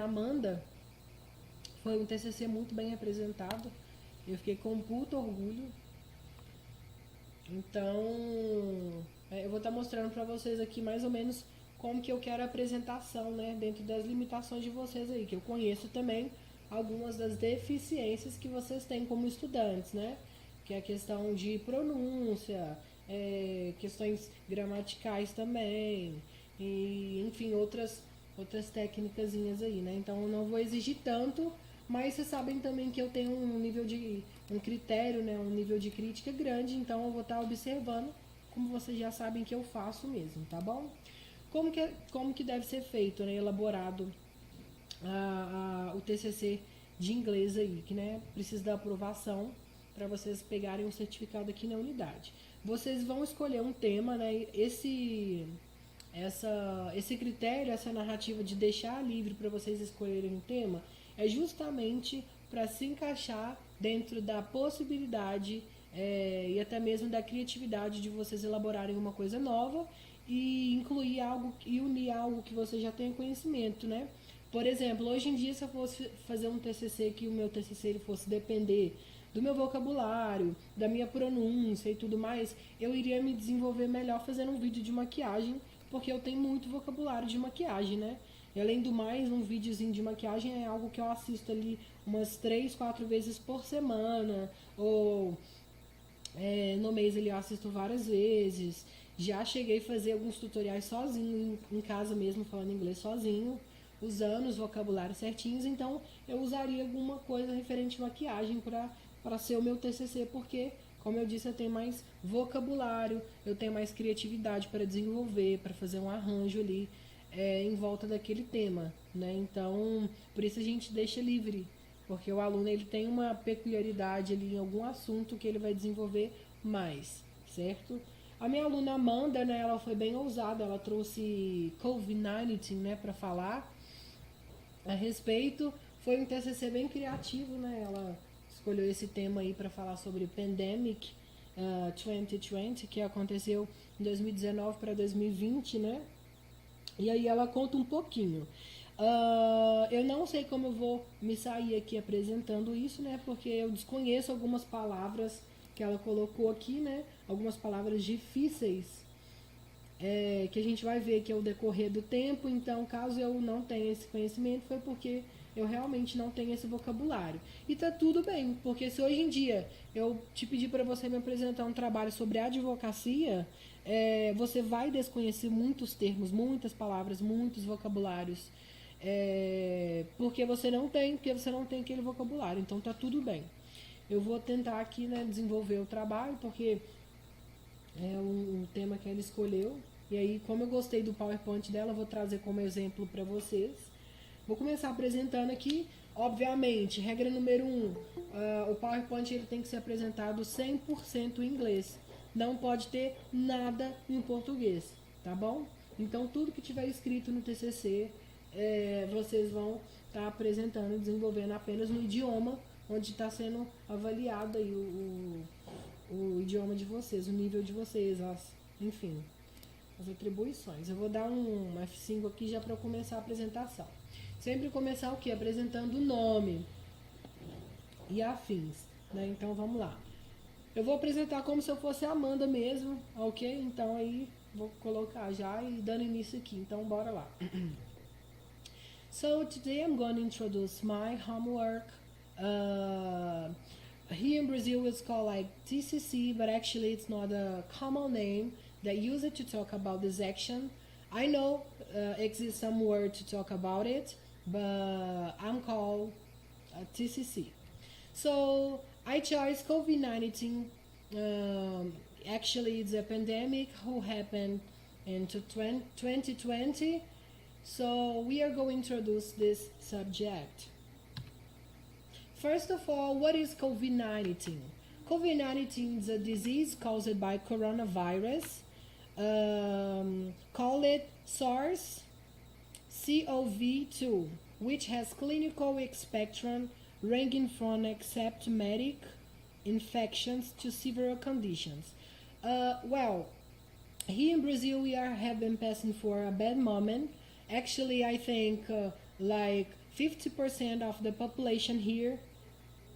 Amanda, foi um TCC muito bem representado. Eu fiquei com um puto orgulho. Então, eu vou estar mostrando para vocês aqui mais ou menos como que eu quero a apresentação, né, dentro das limitações de vocês aí, que eu conheço também algumas das deficiências que vocês têm como estudantes, né, que é a questão de pronúncia, questões gramaticais também, e enfim, outras técnicazinhas aí, né, então eu não vou exigir tanto, mas vocês sabem também que eu tenho um critério, né, um nível de crítica grande, então eu vou estar observando, como vocês já sabem que eu faço mesmo, tá bom? Como que deve ser feito, né, elaborado o TCC de inglês aí, que, né, precisa da aprovação para vocês pegarem o certificado aqui na unidade. Vocês vão escolher um tema, né, esse critério, essa narrativa de deixar livre para vocês escolherem um tema, é justamente para se encaixar dentro da possibilidade e até mesmo da criatividade de vocês elaborarem uma coisa nova e incluir algo e unir algo que você já tem conhecimento, né? Por exemplo, hoje em dia, se eu fosse fazer um TCC, que o meu TCC ele fosse depender do meu vocabulário, da minha pronúncia e tudo mais, eu iria me desenvolver melhor fazendo um vídeo de maquiagem, porque eu tenho muito vocabulário de maquiagem, né? E além do mais, um videozinho de maquiagem é algo que eu assisto ali umas 3, 4 vezes por semana, ou no mês ali eu assisto várias vezes. Já cheguei a fazer alguns tutoriais sozinho, em casa mesmo, falando inglês sozinho, usando os vocabulários certinhos, então eu usaria alguma coisa referente à maquiagem para ser o meu TCC, porque, como eu disse, eu tenho mais vocabulário, eu tenho mais criatividade para desenvolver, para fazer um arranjo ali em volta daquele tema, né? Então, por isso a gente deixa livre, porque o aluno ele tem uma peculiaridade ali em algum assunto que ele vai desenvolver mais, certo? A minha aluna Amanda, né, ela foi bem ousada, ela trouxe COVID-19, né, para falar a respeito. Foi um TCC bem criativo, né? Ela escolheu esse tema aí para falar sobre Pandemic 2020, que aconteceu em 2019 para 2020, né? E aí ela conta um pouquinho. Eu não sei como eu vou me sair aqui apresentando isso, né? Porque eu desconheço algumas palavras que ela colocou aqui, né? Algumas palavras difíceis que a gente vai ver que é o decorrer do tempo. Então, caso eu não tenha esse conhecimento, foi porque eu realmente não tenho esse vocabulário. E tá tudo bem, porque se hoje em dia eu te pedir para você me apresentar um trabalho sobre advocacia, você vai desconhecer muitos termos, muitas palavras, muitos vocabulários, porque você não tem aquele vocabulário. Então tá tudo bem. Eu vou tentar aqui, né, desenvolver o trabalho, porque é um tema que ela escolheu. E aí, como eu gostei do PowerPoint dela, eu vou trazer como exemplo para vocês. Vou começar apresentando aqui. Obviamente, regra número 1, o PowerPoint ele tem que ser apresentado 100% em inglês. Não pode ter nada em português, tá bom? Então, tudo que tiver escrito no TCC, vocês vão estar apresentando e desenvolvendo apenas no idioma onde está sendo avaliado aí o idioma de vocês, o nível de vocês, enfim, as atribuições. Eu vou dar um F5 aqui já para começar a apresentação. Sempre começar o que? Apresentando o nome e afins, né? Então vamos lá. Eu vou apresentar como se eu fosse a Amanda mesmo, ok? Então aí vou colocar já e dando início aqui. Então bora lá. So today I'm going to introduce my homework. Here in Brazil it's called like TCC, but actually it's not a common name that use it to talk about this action. I know exists some word to talk about it, but I'm called TCC. So I chose COVID-19. Actually, it's a pandemic who happened in 2020. So we are going to introduce this subject. First of all, what is COVID-19? COVID-19 is a disease caused by coronavirus. Call it SARS-CoV-2, which has clinical spectrum ranging from asymptomatic infections to severe conditions. Well, here in Brazil we have been passing for a bad moment. Actually, I think like 50% of the population here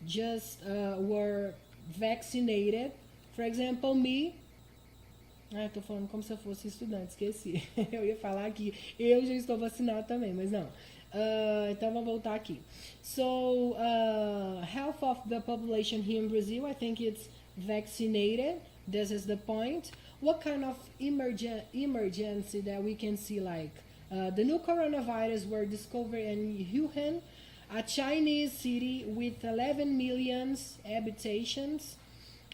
just were vaccinated. For example, me. Eu tô falando como se eu fosse estudante, esqueci. Eu ia falar que eu já estou vacinado também, mas não. Então vamos voltar aqui. So, half of the population here in Brazil, I think it's vaccinated. This is the point. What kind of emergency that we can see, like the new coronavirus were discovered in Wuhan, a Chinese city with 11 million habitations,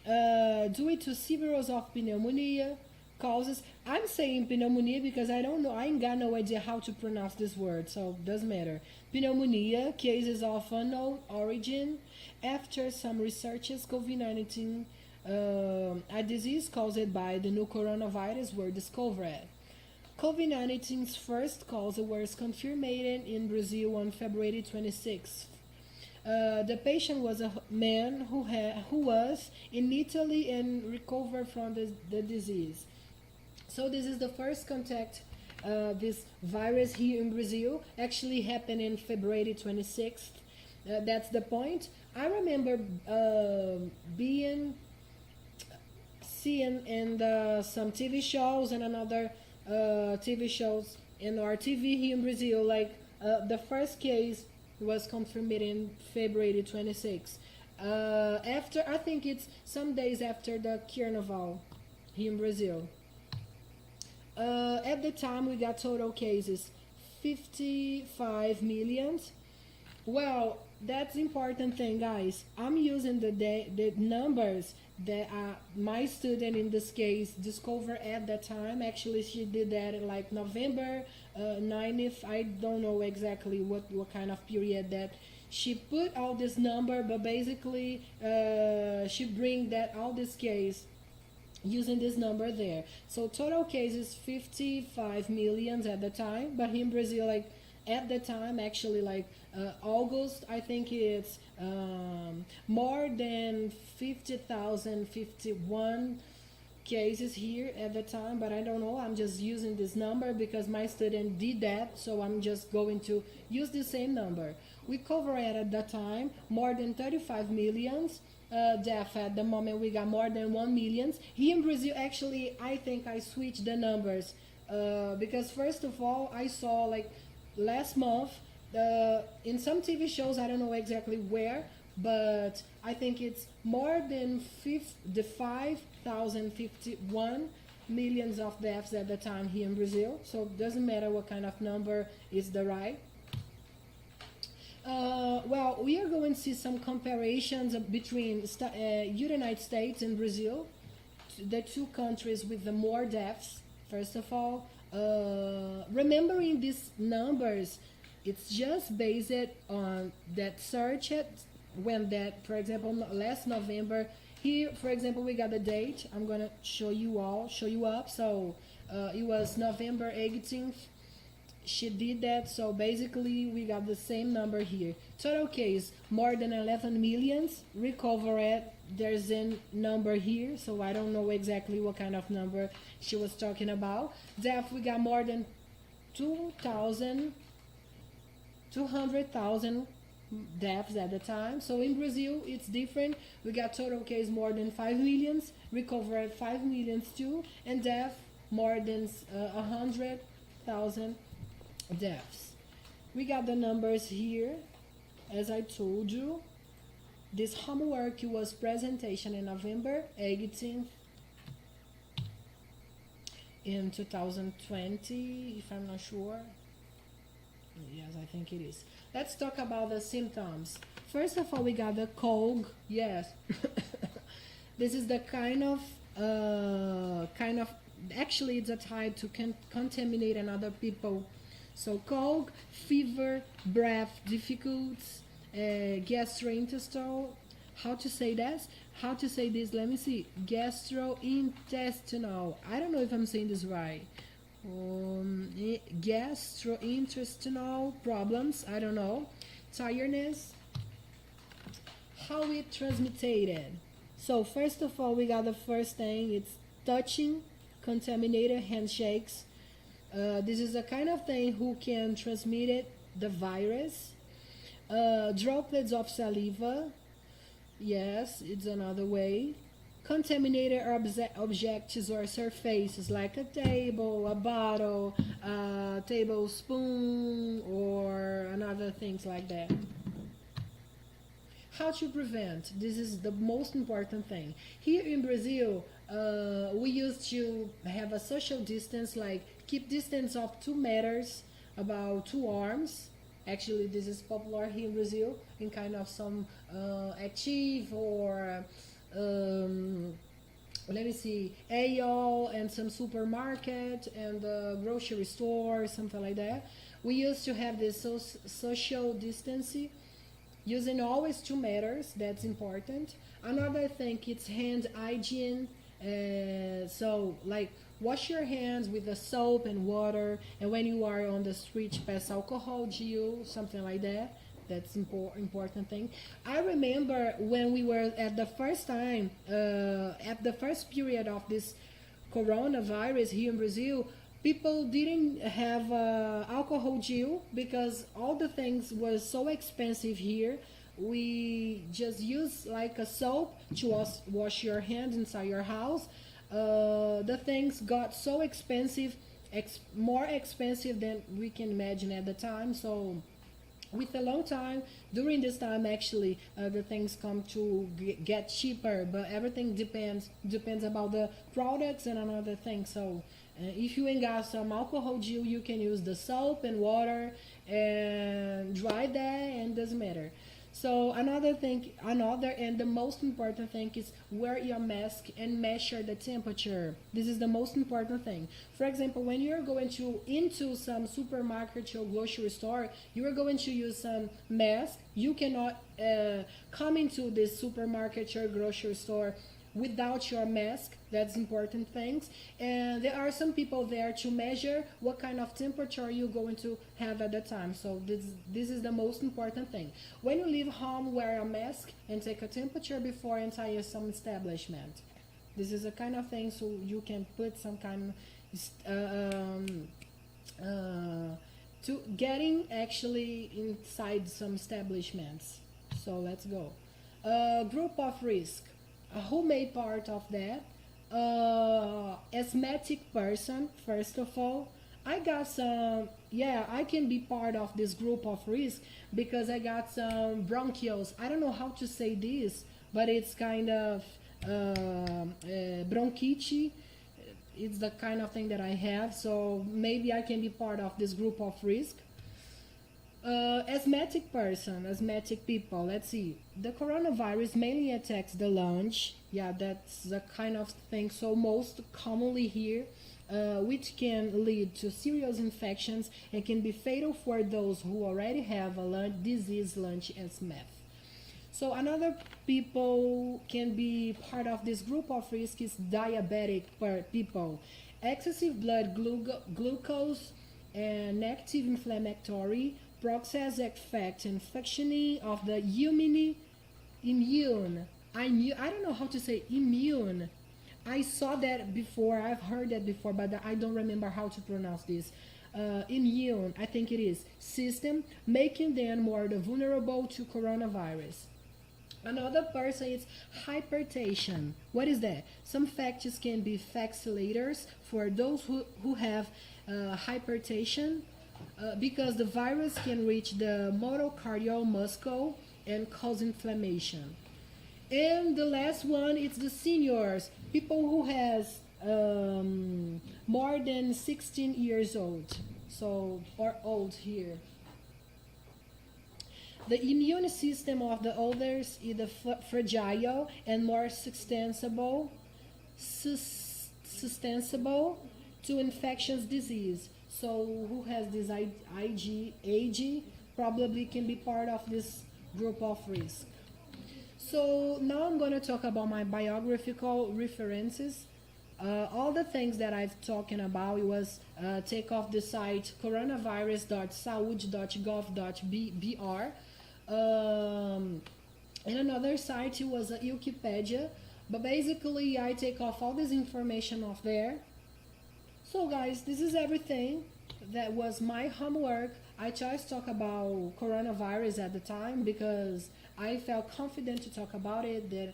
due to several of pneumonia causes. I'm saying pneumonia because I don't know, I ain't got no idea how to pronounce this word, so it doesn't matter. Pneumonia, cases of unknown origin. After some researches, COVID-19, a disease caused by the new coronavirus, were discovered. COVID-19's first cause was confirmed in Brazil on February 26th. The patient was a man who was in Italy and recovered from the disease. So this is the first contact. This virus here in Brazil actually happened in February 26th. That's the point. I remember seeing in some TV shows and another TV shows in our TV here in Brazil, like the first case was confirmed in February 26th. After, I think it's some days after the Carnival here in Brazil. At the time, we got total cases 55 million. Well, that's important thing, guys. I'm using the numbers that my student in this case discovered at that time. Actually, she did that in like November 9th. I don't know exactly what kind of period that she put all this number, but basically she bring that all this case using this number there. So total cases 55 million at the time, but in Brazil, like at the time, actually like August, I think it's more than 50,000, 51 cases here at the time, but I don't know, I'm just using this number because my student did that, so I'm just going to use the same number. We covered at that time more than 35 millions. Death at the moment, we got more than 1 million. Here in Brazil, actually, I think I switched the numbers because first of all, I saw like last month in some TV shows, I don't know exactly where, but I think it's more than 5,051 millions of deaths at the time here in Brazil. So it doesn't matter what kind of number is the right. Well, we are going to see some comparisons between United States and Brazil, the two countries with the more deaths. First of all, remembering these numbers, it's just based on that search when that, for example, last November. Here, for example, we got the date. I'm gonna show you up. So it was November 18th. She did that, so basically we got the same number here. Total case, more than 11 millions. Recovered, there's a number here, so I don't know exactly what kind of number she was talking about. Death, we got more than 200,000 deaths at the time. So in Brazil, it's different. We got total case more than 5 millions, recovered 5 millions too, and death more than 100,000 deaths. We got the numbers here, as I told you. This homework was presentation in November 18th in 2020, if I'm not sure. Yes, I think it is. Let's talk about the symptoms. First of all, we got the cold. Yes. This is the kind of actually it's a type to contaminate another people. So cold, fever, breath difficulties, gastrointestinal. How to say this? Let me see. Gastrointestinal. I don't know if I'm saying this right. Gastrointestinal problems. I don't know. Tiredness. How it transmitted. So first of all, we got the first thing. It's touching, contaminated handshakes. This is a kind of thing who can transmit it, the virus. Droplets of saliva. Yes, it's another way. Contaminated objects or surfaces like a table, a bottle, a tablespoon, or another things like that. How to prevent? This is the most important thing. Here in Brazil, we used to have a social distance, like keep distance of 2 meters, about 2 arms. Actually, this is popular here in Brazil in kind of some active or um, let me see, AO and some supermarket and grocery store, something like that. We used to have this social distancing using always 2 meters. That's important. Another thing, it's hand hygiene. So like wash your hands with the soap and water, and when you are on the street, pass alcohol gel, something like that. That's important thing. I remember when we were at the first time, at the first period of this coronavirus here in Brazil, people didn't have alcohol gel because all the things were so expensive here. We just use like a soap to wash your hands inside your house. The things got so expensive, more expensive than we can imagine at the time. So with a long time, during this time actually the things come to get cheaper, but everything depends about the products and another thing. So if you ain't got some alcohol gel, you can use the soap and water and dry that, and doesn't matter. So another thing, another and the most important thing is wear your mask and measure the temperature. This is the most important thing. For example, when you're going to into some supermarket or grocery store, you are going to use some mask. You cannot come into this supermarket or grocery store without your mask. That's important things. And there are some people there to measure what kind of temperature you're going to have at the time. So this is the most important thing. When you leave home, wear a mask and take a temperature before entering some establishment. This is a kind of thing, so you can put some kind to getting actually inside some establishments. So let's go. Group of risk. Who made part of that? Asthmatic person, first of all. I got some, yeah, I can be part of this group of risk because I got some bronchioles. I don't know how to say this, but it's kind of bronchitis. It's the kind of thing that I have, so maybe I can be part of this group of risk. Asthmatic person, asthmatic people. Let's see. The coronavirus mainly attacks the lungs. Yeah, that's the kind of thing. So most commonly here, which can lead to serious infections and can be fatal for those who already have a lung disease, lungs asthma. So another people can be part of this group of risk is diabetic people. Excessive blood glucose and negative inflammatory process affect and functioning of the immune. I don't know how to say immune. I saw that before. I've heard that before, but I don't remember how to pronounce this. Immune, I think it is, system, making them more vulnerable to coronavirus. Another person is hypertension. What is that? Some factors can be facilitators for those who have hypertension because the virus can reach the myocardial muscle and cause inflammation. And the last one is the seniors, people who has more than 16 years old, so or old here. The immune system of the others is the fragile and more susceptible to infectious disease. So who has this AG probably can be part of this group of risk. So now I'm going to talk about my biographical references. All the things that I've talking about was take off the site coronavirus.saude.gov.br. And another site was Wikipedia, but basically I take off all this information off there. So guys, this is everything. That was my homework. I chose to talk about coronavirus at the time because I felt confident to talk about it. That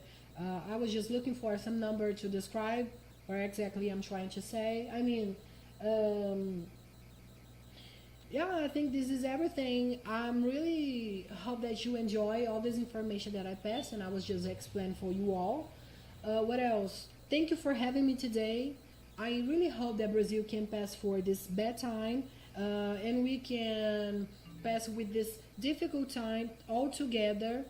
I was just looking for some number to describe what exactly I'm trying to say. I mean, um, yeah, I think this is everything. I'm really hope that you enjoy all this information that I passed and I was just explaining for you all. What else? Thank you for having me today. I really hope that Brazil can pass for this bad time and we can pass with this difficult time all together.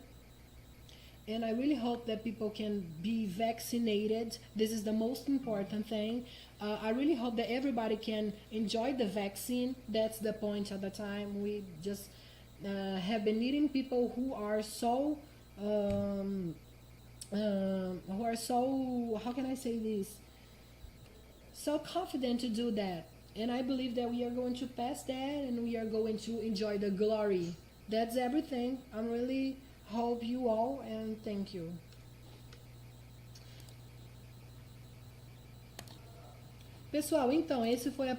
And I really hope that people can be vaccinated. This is the most important thing. I really hope that everybody can enjoy the vaccine. That's the point at the time. We just have been needing people um, who are so, how can I say this? So confident to do that. And I believe that we are going to pass that and we are going to enjoy the glory. That's everything. I'm really hope you all and thank you. Pessoal, então esse foi a